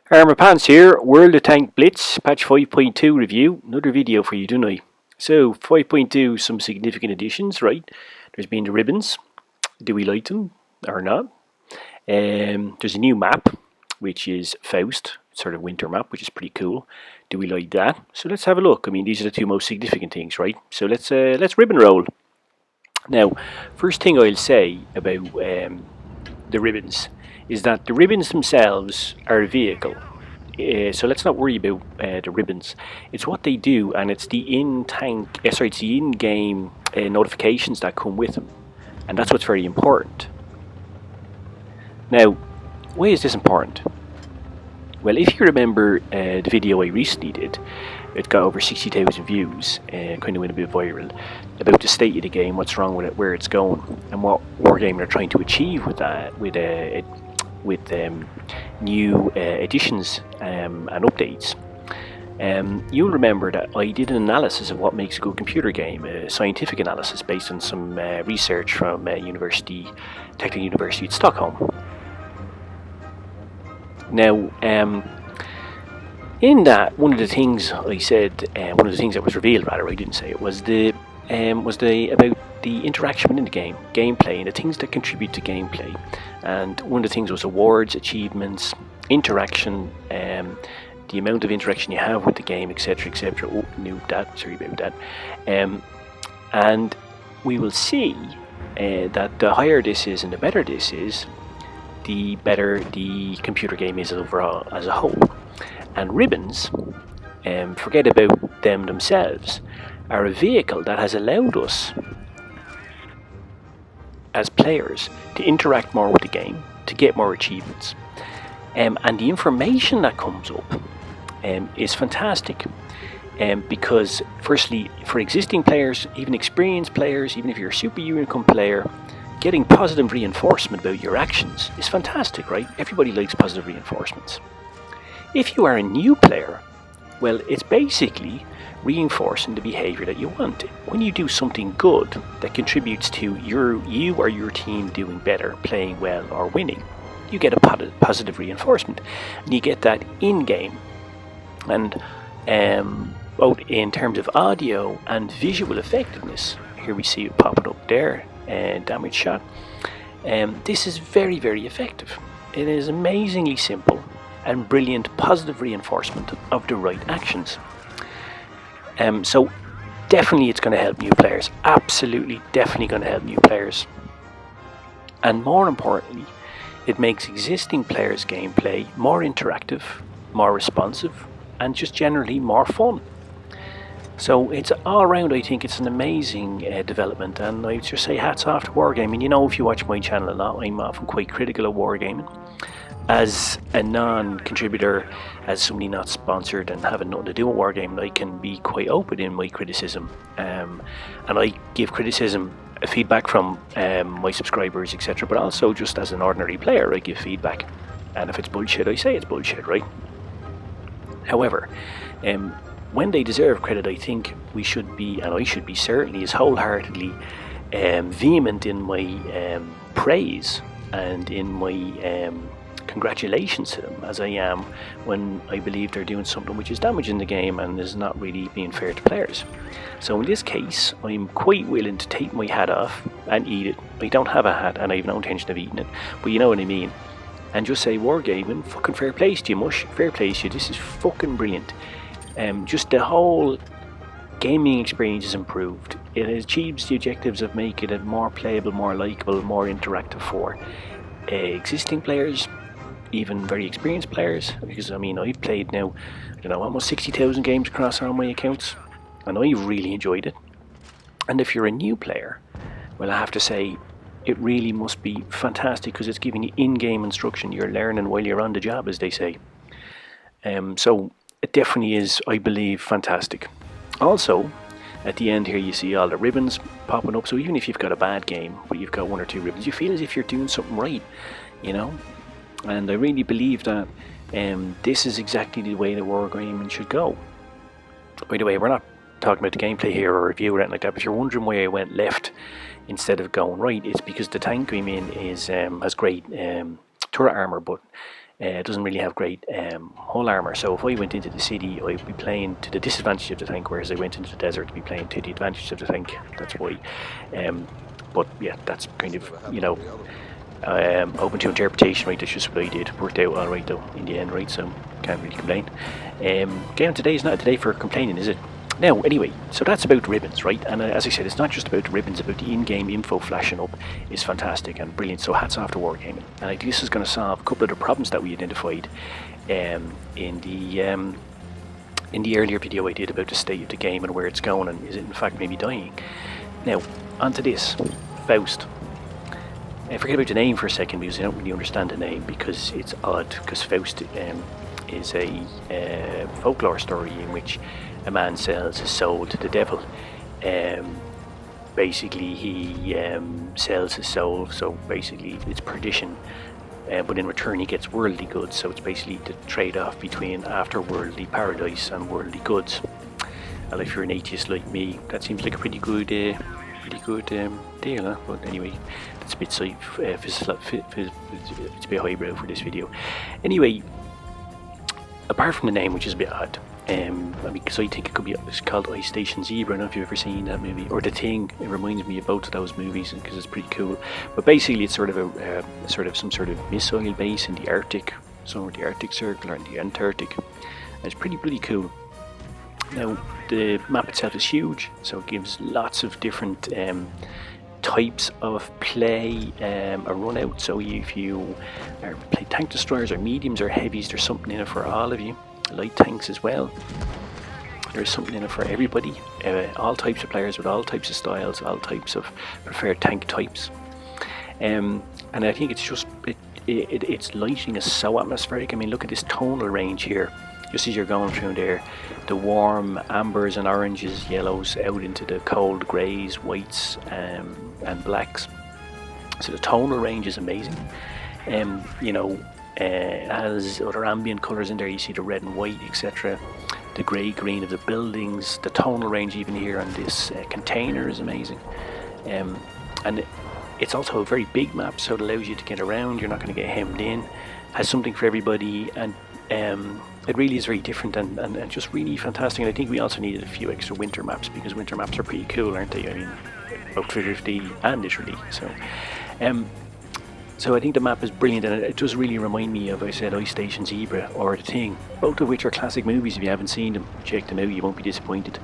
Armour Pants here, World of Tank Blitz, patch 5.2 review, another video for you tonight. So 5.2, some significant additions, right? There's been the ribbons, do we like them or not? There's a new map, which is Faust, sort of winter map, which is pretty cool. Do we like that? So let's have a look. I mean, these are the two most significant things, right? So let's ribbon roll. Now, first thing I'll say about the ribbons is that the ribbons themselves are a vehicle. So let's not worry about the ribbons. It's what they do, and it's the in-game notifications that come with them, and that's what's very important. Now, why is this important? Well, if you remember the video I recently did, it got over 60,000 views, kind of went a bit viral, about the state of the game, what's wrong with it, where it's going, and what Wargaming are trying to achieve with that, with new additions and updates. You'll remember that I did an analysis of what makes a good computer game, a scientific analysis based on some research from Technical University of Stockholm. Now, in that, one of the things I said, one of the things that was revealed, rather, I didn't say it, was about the interaction within the game, gameplay, and the things that contribute to gameplay. And one of the things was awards, achievements, interaction, the amount of interaction you have with the game, etc., etc. Oh, sorry about that. And we will see that the higher this is and the better this is, the better the computer game is overall as a whole. And ribbons, forget about them themselves, are a vehicle that has allowed us as players to interact more with the game, to get more achievements, and the information that comes up is fantastic, because firstly, for existing players, even experienced players, even if you're a super unicorn player, getting positive reinforcement about your actions is fantastic, right? Everybody likes positive reinforcements. If you are a new player, well, it's basically reinforcing the behavior that you want. When you do something good that contributes to you or your team doing better, playing well, or winning, you get a positive reinforcement, and you get that in-game. And both in terms of audio and visual effectiveness, here we see it popping up there, damage shot. This is very, very effective. It is amazingly simple and brilliant positive reinforcement of the right actions. So definitely it's going to help new players. Absolutely, definitely going to help new players. And more importantly, it makes existing players' gameplay more interactive, more responsive, and just generally more fun. So it's all around, I think it's an amazing development, and I just say hats off to Wargaming. You know, if you watch my channel a lot, I'm often quite critical of Wargaming. As a non-contributor, as somebody not sponsored and having nothing to do with Wargaming, I can be quite open in my criticism, and I give criticism, feedback from my subscribers, etc. But also just as an ordinary player, I give feedback, and if it's bullshit, I say it's bullshit, right? However, when they deserve credit, I think we should be, and I should be certainly, as wholeheartedly vehement in my praise and in my congratulations to them, as I am when I believe they're doing something which is damaging the game and is not really being fair to players. So in this case, I'm quite willing to take my hat off and eat it. I don't have a hat and I have no intention of eating it, but you know what I mean. And just say, Wargaming, fucking fair play to you, mush, fair play to you, this is fucking brilliant. Just the whole gaming experience is improved. It achieves the objectives of making it more playable, more likeable, more interactive for existing players, even very experienced players, because I mean, I've played now, I don't know, almost 60,000 games across all my accounts, and I've really enjoyed it. And if you're a new player, well, I have to say, it really must be fantastic, because it's giving you in-game instruction. You're learning while you're on the job, as they say. So it definitely is, I believe, fantastic. Also, at the end here, you see all the ribbons popping up. So even if you've got a bad game, but you've got one or two ribbons, you feel as if you're doing something right, you know. And I really believe that this is exactly the way that wargaming should go. By the way, we're not talking about the gameplay here or review or anything like that, but if you're wondering why I went left instead of going right, it's because the tank I'm in is has great turret armor, but it doesn't really have great hull armor. So if I went into the city, I'd be playing to the disadvantage of the tank, whereas I went into the desert to be playing to the advantage of the tank. That's why. But yeah, that's kind of, you know, open to interpretation, right? That's just what I did. Worked out all right though in the end, right? So can't really complain. Game today is not a day for complaining, is it? Now, anyway, so that's about ribbons, right? And as I said, it's not just about the ribbons, about the in-game info flashing up is fantastic and brilliant. So hats off to Wargaming. And I think this is going to solve a couple of the problems that we identified in the earlier video I did about the state of the game and where it's going, and is it in fact maybe dying. Now, onto this, Faust. Forget about the name for a second because I don't really understand the name because it's odd, because Faust is a folklore story in which a man sells his soul to the devil. Basically he sells his soul, so basically it's perdition, but in return he gets worldly goods, so it's basically the trade-off between afterworldly paradise and worldly goods. And if you're an atheist like me, that seems like a pretty good deal, huh? But anyway, that's a bit it's a bit highbrow for this video. Anyway, apart from the name, which is a bit odd, I mean, because I think it could be, it's called Ice Station Zebra. I don't know if you've ever seen that movie, or The Thing. It reminds me of both of those movies because it's pretty cool. But basically, it's sort of a some sort of missile base in the Arctic, somewhere in the Arctic Circle or in the Antarctic. And it's pretty cool. Now, the map itself is huge, so it gives lots of different types of play a run out. So if you play tank destroyers or mediums or heavies, there's something in it for all of you. Light tanks as well, there's something in it for everybody, all types of players with all types of styles, all types of preferred tank types, and I think it's just its lighting is so atmospheric. I mean, look at this tonal range here, just as you're going through there, the warm ambers and oranges, yellows out into the cold greys, whites and blacks. So the tonal range is amazing. You know, it has other ambient colours in there. You see the red and white, etc. The grey green of the buildings. The tonal range even here on this container is amazing. And it's also a very big map, so it allows you to get around. You're not going to get hemmed in. Has something for everybody, and it really is very different and just really fantastic. And I think we also needed a few extra winter maps, because winter maps are pretty cool, aren't they? I mean, both figuratively and literally. So I think the map is brilliant, and it does really remind me of, I said, Ice Station Zebra or The Thing, both of which are classic movies. If you haven't seen them, check them out, you won't be disappointed.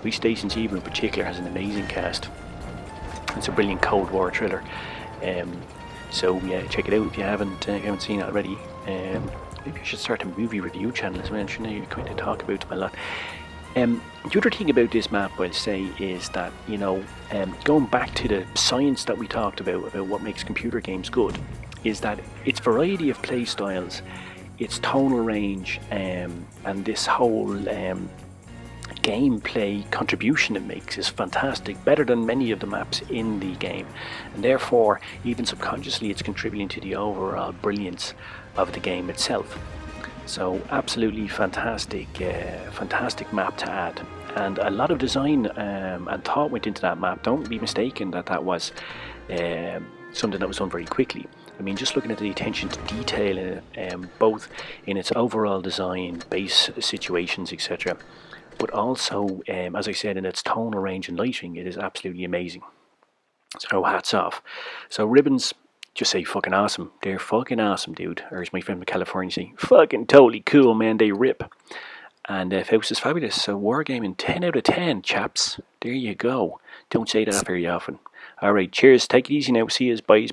Ice Station Zebra in particular has an amazing cast. It's a brilliant Cold War thriller. So yeah, check it out if you haven't seen it already. Maybe I should start a movie review channel as well. Sure, now you're going to talk about them a lot. The other thing about this map, I'll say, is that, you know, going back to the science that we talked about what makes computer games good, is that its variety of play styles, its tonal range, and this whole gameplay contribution it makes is fantastic, better than many of the maps in the game, and therefore even subconsciously it's contributing to the overall brilliance of the game itself. So absolutely fantastic map to add, and a lot of design and thought went into that map. Don't be mistaken that was something that was done very quickly. I mean, just looking at the attention to detail in it, both in its overall design, base situations, etc., but also, as I said, in its tonal range and lighting, it is absolutely amazing. So hats off. So ribbons, just say fucking awesome. They're fucking awesome, dude. Or as my friend from California say, fucking totally cool, man. They rip. And Faust is fabulous. So Wargaming 10 out of 10, chaps. There you go. Don't say that very often. Alright, cheers. Take it easy now. See you. Bye.